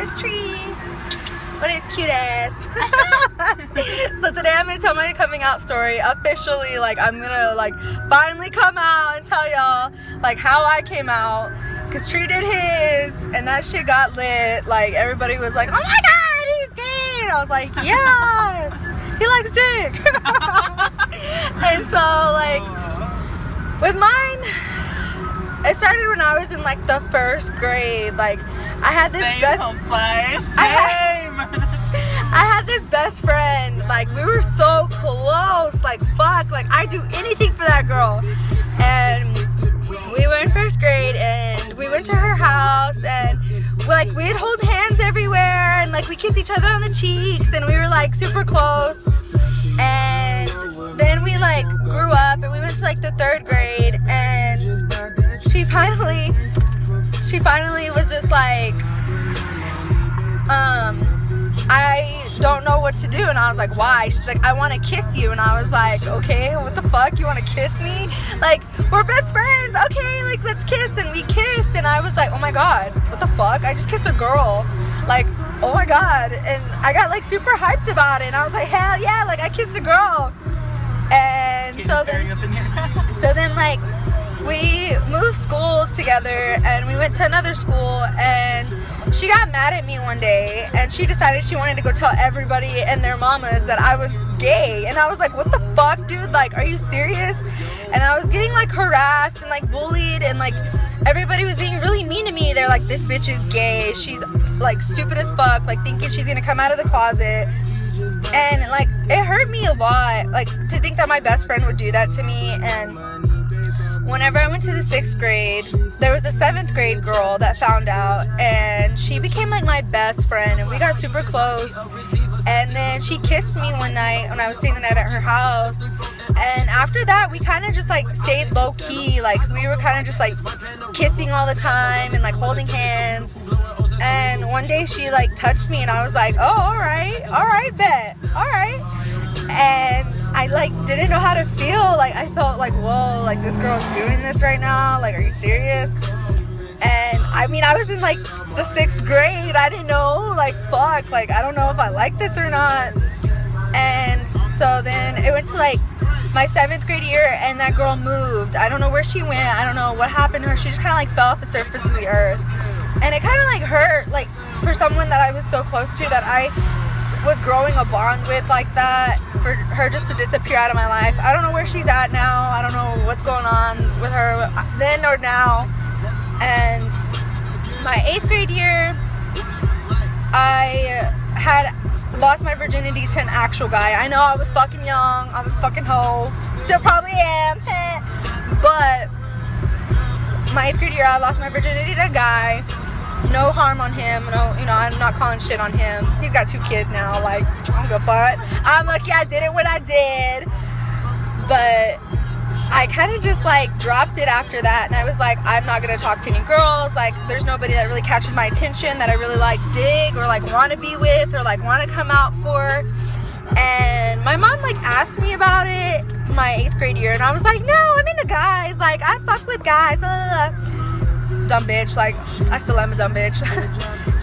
Miss Tree. What is cute ass? So today I'm gonna tell my coming out story officially. Like I'm gonna like finally come out and tell y'all like how I came out. Cause Tree did his and that shit got lit. Like everybody was like, oh my god, he's gay. And I was like, yeah, he likes dick. And so like with mine, it started when I was in like the first grade. Like I had this I had this best friend. Like we were so close. Like fuck. Like I'd do anything for that girl. And we were in first grade and we went to her house and like we'd hold hands everywhere and like we kissed each other on the cheeks and we were like super close. And then we like grew up and we went to like the third grade and she finally was just like, I don't know what to do. And I was like, why? She's like, I want to kiss you. And I was like, okay, what the fuck? You want to kiss me? Like, we're best friends. Okay, like, let's kiss. And we kissed. And I was like, oh my God, what the fuck? I just kissed a girl. Like, oh my God. And I got like super hyped about it. And I was like, hell yeah, like I kissed a girl. And so then like, we moved schools together and we went to another school and she got mad at me one day and she decided she wanted to go tell everybody and their mamas that I was gay. And I was like, what the fuck, dude? Like, are you serious? And I was getting like harassed and like bullied and like everybody was being really mean to me. They're like, this bitch is gay. She's like stupid as fuck, like thinking she's gonna come out of the closet. And like, it hurt me a lot, like to think that my best friend would do that to me. And whenever I went to the 6th grade, there was a 7th grade girl that found out and she became like my best friend and we got super close. And then she kissed me one night when I was staying the night at her house. And after that, we kind of just like stayed low key. Like we were kind of just like kissing all the time and like holding hands. And one day she like touched me and I was like, oh, all right, bet, all right. And I like didn't know how to feel. Like I felt like, whoa, like this girl's doing this right now. Like, are you serious? And I mean, I was in like the 6th grade. I didn't know, like, fuck, like I don't know if I like this or not. And so then it went to like my 7th grade year and that girl moved. I don't know where she went. I don't know what happened to her. She just kind of like fell off the surface of the earth. And it kind of like hurt, like for someone that I was so close to, that I was growing a bond with like that, for her just to disappear out of my life. I don't know where she's at now. I don't know what's going on with her then or now. And my 8th grade year, I had lost my virginity to an actual guy. I know I was fucking young. I was fucking hoe. Still probably am. But my 8th grade year, I lost my virginity to a guy. No harm on him. No, you know, I'm not calling shit on him. He's got 2 kids now. Like, I don't give a fuck. I'm lucky I did it when I did. But I kind of just like dropped it after that. And I was like, I'm not going to talk to any girls. Like, there's nobody that really catches my attention that I really like dig or like want to be with or like want to come out for. And my mom like asked me about it my 8th grade year. And I was like, no, I'm into guys. Like, I fuck with guys. Dumb bitch. Like, I still am a dumb bitch.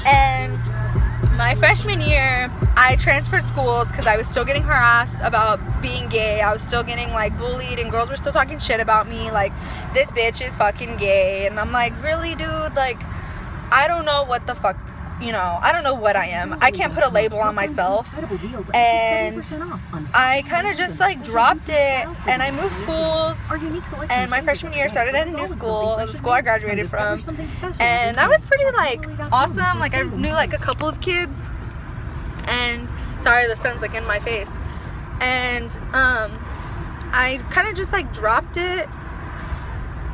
And my freshman year, I transferred schools because I was still getting harassed about being gay. I was still getting like bullied and girls were still talking shit about me, like, this bitch is fucking gay. And I'm like, really, dude? Like, I don't know what the fuck, you know, I don't know what I am. I can't put a label on myself. And I kind of just like dropped it and I moved schools. And my freshman year started at a new school, the school I graduated from. And that was pretty like awesome. Like I knew like a couple of kids. And sorry, the sun's like in my face. And I kind of just like dropped it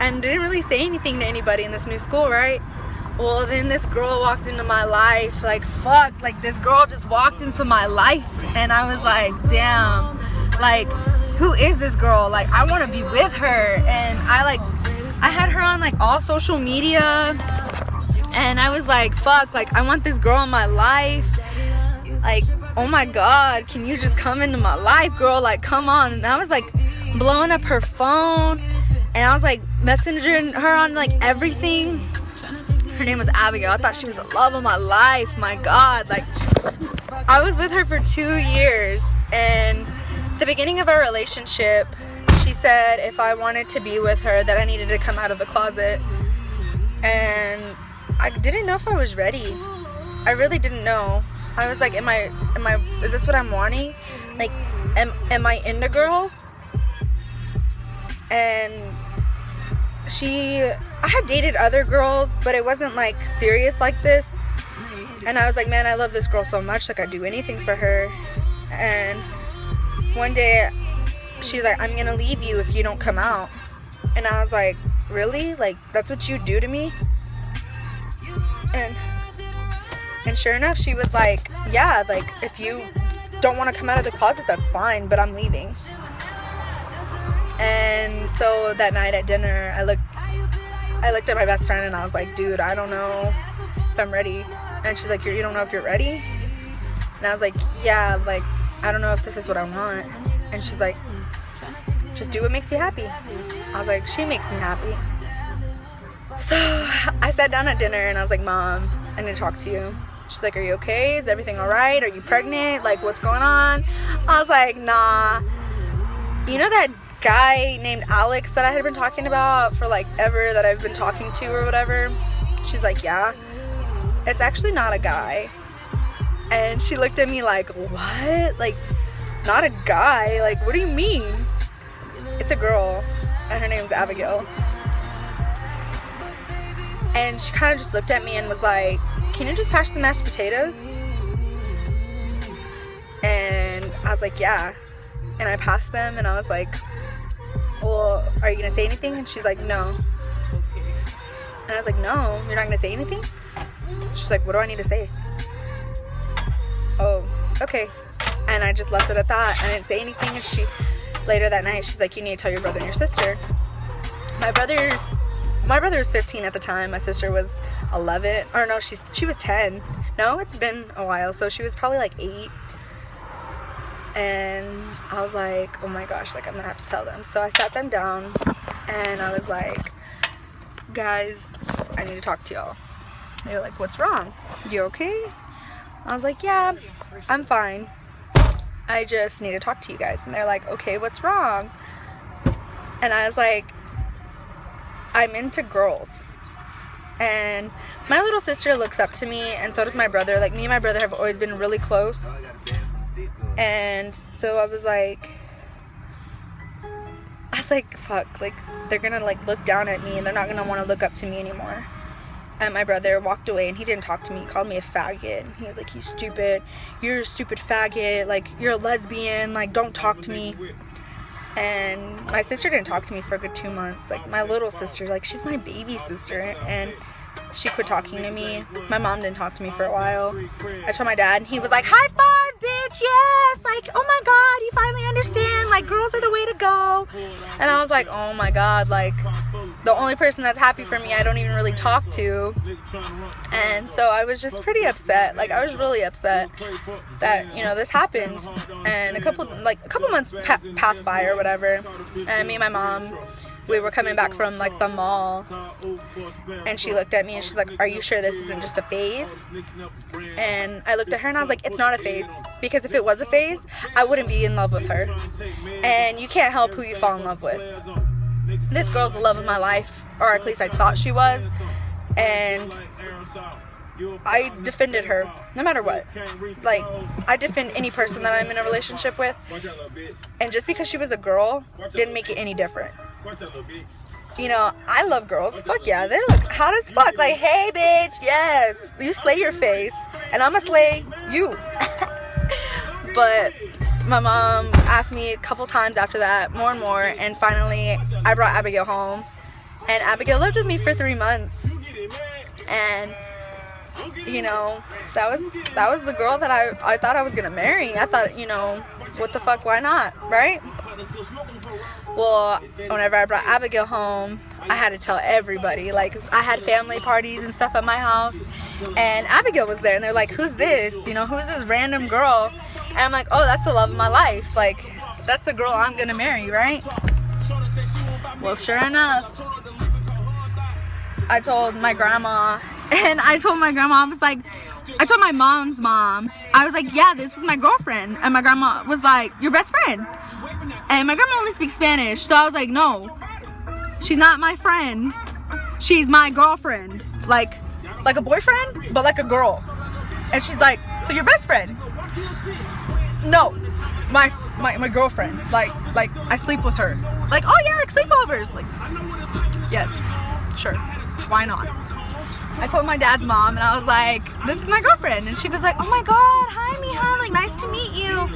and didn't really say anything to anybody in this new school, right? Well, then this girl walked into my life. Like, fuck, like this girl just walked into my life. And I was like, damn, like, who is this girl? Like, I want to be with her. And I had her on like all social media. And I was like, fuck, like, I want this girl in my life. Like, oh my God, can you just come into my life, girl? Like, come on. And I was like blowing up her phone. And I was like messaging her on like everything. Her name was Abigail. I thought she was the love of my life. My God, like, I was with her for 2 years, and the beginning of our relationship, she said if I wanted to be with her that I needed to come out of the closet, and I didn't know if I was ready. I really didn't know. I was like, is this what I'm wanting? Like, am I into girls? And I had dated other girls, but it wasn't like serious like this. And I was like, man, I love this girl so much, like I'd do anything for her. And one day she's like, I'm gonna leave you if you don't come out. And I was like, really? Like, that's what you do to me? And sure enough, she was like, yeah, like, if you don't want to come out of the closet, that's fine, but I'm leaving. And so that night at dinner, I looked at my best friend and I was like, dude, I don't know if I'm ready. And she's like, you don't know if you're ready? And I was like, yeah, like, I don't know if this is what I want. And she's like, just do what makes you happy. I was like, she makes me happy. So I sat down at dinner and I was like, Mom, I need to talk to you. She's like, are you okay? Is everything all right? Are you pregnant? Like, what's going on? I was like, nah. You know that guy named Alex that I had been talking about for like ever, that I've been talking to or whatever? She's like, yeah. It's actually not a guy. And she looked at me like, what? Like, not a guy? Like, what do you mean? It's a girl, and her name's Abigail. And she kind of just looked at me and was like, can you just pass the mashed potatoes? And I was like, yeah. And I passed them and I was like, well, are you gonna say anything? And she's like, no. And I was like, no, you're not gonna say anything? She's like, what do I need to say? Oh, okay. And I just left it at that. I didn't say anything. And later that night, she's like, you need to tell your brother and your sister. My brother was 15 at the time. My sister was 11. Or no, she was 10. No, it's been a while. So she was probably like 8. And I was like, oh my gosh, like I'm gonna have to tell them. So I sat them down and I was like, guys, I need to talk to y'all. They were like, what's wrong? You okay? I was like, yeah, I'm fine. I just need to talk to you guys. And they're like, okay, what's wrong? And I was like, I'm into girls. And my little sister looks up to me, and so does my brother. Like, me and my brother have always been really close. And so I was like, fuck, like, they're gonna like look down at me and they're not gonna want to look up to me anymore. And my brother walked away and he didn't talk to me. He called me a faggot. He was like, you stupid, you're a stupid faggot, like, you're a lesbian, like, don't talk to me. And my sister didn't talk to me for a good 2 months. Like, my little sister, like, she's my baby sister, and she quit talking to me. My mom didn't talk to me for a while. I told my dad, and he was like, high five, bitch, yes! Like, oh my God, you finally understand, like, girls are the way to go. And I was like, oh my God, like, the only person that's happy for me I don't even really talk to. And so I was just pretty upset. Like, I was really upset that, you know, this happened. And a couple months passed by or whatever, and me and my mom, we were coming back from like the mall, and she looked at me and she's like, are you sure this isn't just a phase? And I looked at her and I was like, it's not a phase, because if it was a phase, I wouldn't be in love with her. And you can't help who you fall in love with. This girl's the love of my life, or at least I thought she was, and I defended her no matter what. Like, I defend any person that I'm in a relationship with, and just because she was a girl didn't make it any different. You know, I love girls. Fuck yeah, they look hot as fuck. Like, hey bitch, yes, you slay your face and I'ma slay you. But my mom asked me a couple times after that, more and more, and finally I brought Abigail home, and Abigail lived with me for 3 months. And you know, that was the girl that I thought I was gonna marry. I thought, you know, what the fuck, why not, right? Well, whenever I brought Abigail home, I had to tell everybody. Like, I had family parties and stuff at my house, and Abigail was there, and they're like, who's this? You know, who's this random girl? And I'm like, oh, that's the love of my life. Like, that's the girl I'm gonna marry, right? Well, sure enough, I told my grandma And I told my grandma, I told my mom's mom, I was like, yeah, this is my girlfriend. And my grandma was like, your best friend. And my grandma only speaks Spanish, so I was like, no, she's not my friend. She's my girlfriend. Like a boyfriend, but like a girl. And she's like, so your best friend? No, my girlfriend. Like I sleep with her. Like, oh yeah, like sleepovers. Like, yes, sure, why not? I told my dad's mom, and I was like, this is my girlfriend. And she was like, oh my god, hi Mija, like nice to meet you.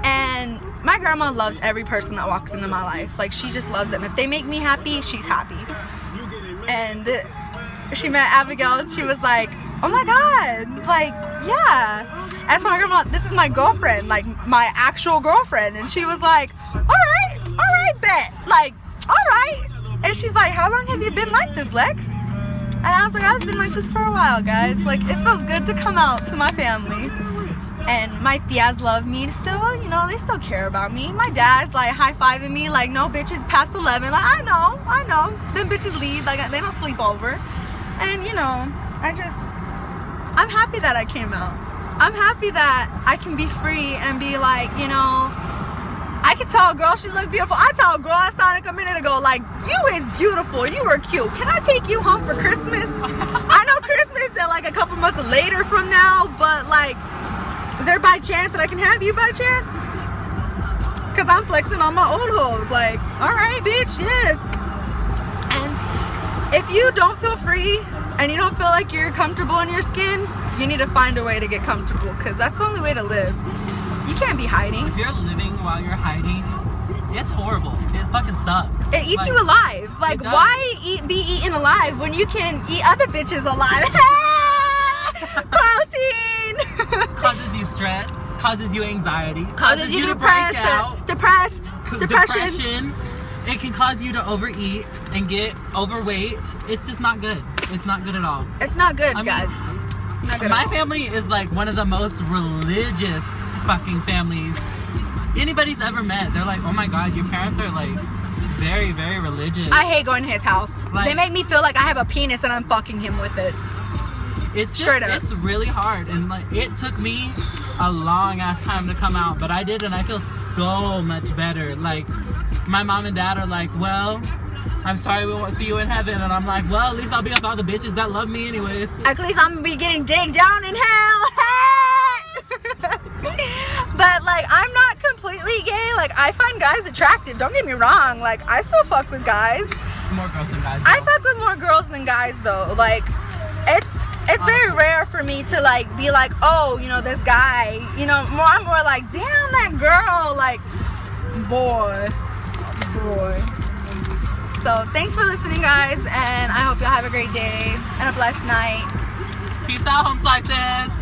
And my grandma loves every person that walks into my life. Like, she just loves them. If they make me happy, she's happy. And she met Abigail, and she was like, oh my god, like, yeah. And I told my grandma, this is my girlfriend, like my actual girlfriend. And she was like, all right, bet, like, all right. And she's like, how long have you been like this, Lex? And I was like, I've been like this for a while, guys. Like, it feels good to come out to my family. And my tias love me still, you know, they still care about me. My dad's like high-fiving me, like, no bitches past 11. Like, I know. Them bitches leave, like, they don't sleep over. And, you know, I'm happy that I came out. I'm happy that I can be free and be like, you know, I can tell a girl she looked beautiful. I told a girl I saw a minute ago, like, you is beautiful, you were cute. Can I take you home for Christmas? I know Christmas is like a couple months later from now, but like, is there by chance that I can have you by chance? Cause I'm flexing on my old hoes. Like, all right, bitch, yes. And if you don't feel free and you don't feel like you're comfortable in your skin, you need to find a way to get comfortable, because that's the only way to live. You can't be hiding. If you're living while you're hiding, it's horrible. It fucking sucks. It eats you alive. Like, why be eaten alive when you can eat other bitches alive? Protein! Causes you stress, causes you anxiety, causes you to break out, depression. It can cause you to overeat and get overweight. It's just not good. It's not good at all. It's not good, guys. Not good. My family is like one of the most religious fucking families anybody's ever met. They're like, oh my god, your parents are like very, very religious. I hate going to his house. Like, they make me feel like I have a penis and I'm fucking him with it. It's straight up. It's really hard, and like, it took me a long ass time to come out, but I did, and I feel so much better. Like, my mom and dad are like, well, I'm sorry we won't see you in heaven, and I'm like, well, at least I'll be with all the bitches that love me anyways. At least I'm gonna be getting digged down in hell. But like, I'm not completely gay. Like, I find guys attractive, don't get me wrong. Like, I still fuck with guys. More girls than guys, though. I fuck with more girls than guys though. Like, it's very rare for me to like be like, oh, you know, this guy, you know, I'm more like, damn, that girl, like, boy. So thanks for listening, guys, and I hope y'all have a great day and a blessed night. Peace out, home slices.